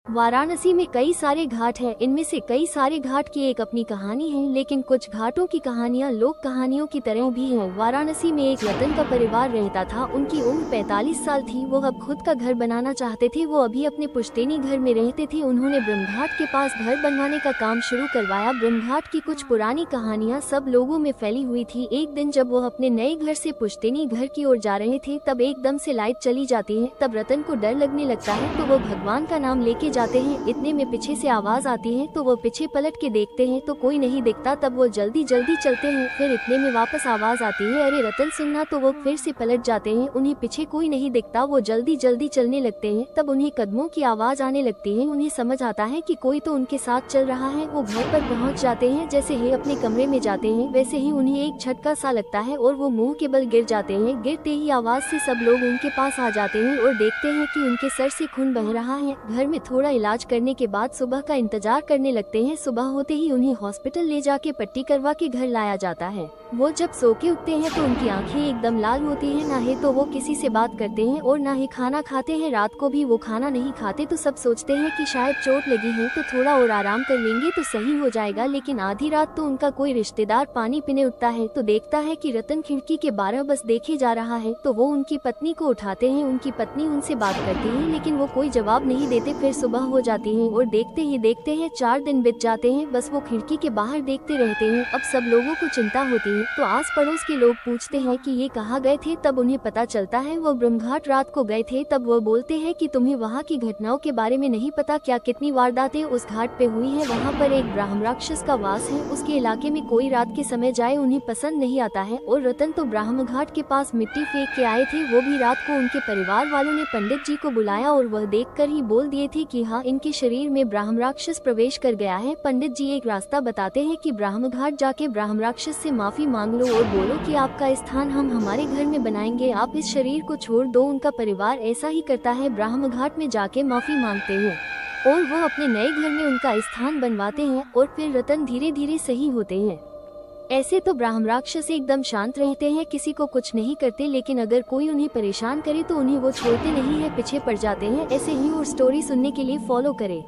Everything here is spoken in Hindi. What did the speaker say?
वाराणसी में कई सारे घाट हैं। इनमें से कई सारे घाट की एक अपनी कहानी है, लेकिन कुछ घाटों की कहानियां लोक कहानियों की तरह भी हैं। वाराणसी में एक रतन का परिवार रहता था। उनकी उम्र 45 साल थी। वो अब खुद का घर बनाना चाहते थे। वो अभी अपने पुश्तैनी घर में रहते थे। उन्होंने ब्रह्मघाट के पास घर बनवाने का काम शुरू करवाया। ब्रह्मघाट की कुछ पुरानी कहानियाँ सब लोगों में फैली हुई थी। एक दिन जब वो अपने नए घर से पुश्तैनी घर की ओर जा रहे थे, तब एकदम से लाइट चली जाती है। तब रतन को डर लगने लगता है, तो वो भगवान का नाम लेके जाते हैं। इतने में पीछे से आवाज आती है, तो वो पीछे पलट के देखते हैं तो कोई नहीं दिखता। तब वो जल्दी जल्दी चलते हैं। फिर इतने में वापस आवाज आती है, अरे रतन सुनना। तो वो फिर से पलट जाते हैं। उन्हें पीछे कोई नहीं दिखता। वो जल्दी जल्दी चलने लगते हैं। तब उन्हें कदमों की आवाज आने लगती है। उन्हें समझ आता है कि कोई तो उनके साथ चल रहा है। वो घर पर पहुंच जाते हैं। जैसे ही अपने कमरे में जाते हैं, वैसे ही उन्हें एक झटका सा लगता है और वो मुंह के बल गिर जाते हैं। गिरते ही आवाज से सब लोग उनके पास आ जाते हैं और देखते हैं कि उनके सर से खून बह रहा है। घर में थोड़ा इलाज करने के बाद सुबह का इंतजार करने लगते हैं। सुबह होते ही उन्हें हॉस्पिटल ले जाके पट्टी करवा के घर लाया जाता है। वो जब सो के उठते हैं तो उनकी आंखें एकदम लाल होती हैं। ना ही तो वो किसी से बात करते हैं और ना ही खाना खाते हैं। रात को भी वो खाना नहीं खाते। तो सब सोचते हैं कि शायद चोट लगी है, तो थोड़ा और आराम कर लेंगे तो सही हो जाएगा। लेकिन आधी रात तो उनका कोई रिश्तेदार पानी पीने उठता है, तो देखता है कि रतन खिड़की के 12 बस देखे जा रहा है। तो वो उनकी पत्नी को उठाते हैं। उनकी पत्नी उनसे बात करती है, लेकिन वो कोई जवाब नहीं देते। फिर सुबह हो जाती है और देखते ही देखते हैं 4 दिन बीत जाते हैं। बस वो खिड़की के बाहर देखते रहते हैं। अब सब लोगों को चिंता होती है, तो आस पड़ोस के लोग पूछते हैं कि ये कहाँ गए थे। तब उन्हें पता चलता है वो ब्रह्मघाट रात को गए थे। तब वो बोलते हैं कि तुम्हें वहाँ की घटनाओं के बारे में नहीं पता क्या, कितनी वारदातें उस घाट पे हुई है। वहाँ पर एक ब्राह्म राक्षस का वास है। उसके इलाके में कोई रात के समय जाए उन्हें पसंद नहीं आता है। और रतन तो ब्राह्म घाट के पास मिट्टी फेंक के आए थे। वो भी रात को उनके परिवार वालों ने पंडित जी को बुलाया और वह देखकर ही बोल दिए थे कि हाँ, इनके शरीर में ब्राह्म राक्षस प्रवेश कर गया है। पंडित जी एक रास्ता बताते हैं कि ब्राह्म घाट जाके ब्राह्म राक्षस से माफी मांग लो और बोलो कि आपका स्थान हम हमारे घर में बनाएंगे, आप इस शरीर को छोड़ दो। उनका परिवार ऐसा ही करता है, ब्राह्म घाट में जाके माफी मांगते हैं और वो अपने नए घर में उनका स्थान बनवाते हैं और फिर रतन धीरे धीरे सही होते हैं। ऐसे तो ब्राह्म राक्षस एकदम शांत रहते हैं, किसी को कुछ नहीं करते, लेकिन अगर कोई उन्हें परेशान करे तो उन्हें वो छोड़ते नहीं है, पीछे पड़ जाते हैं। ऐसे ही और स्टोरी सुनने के लिए फॉलो करें।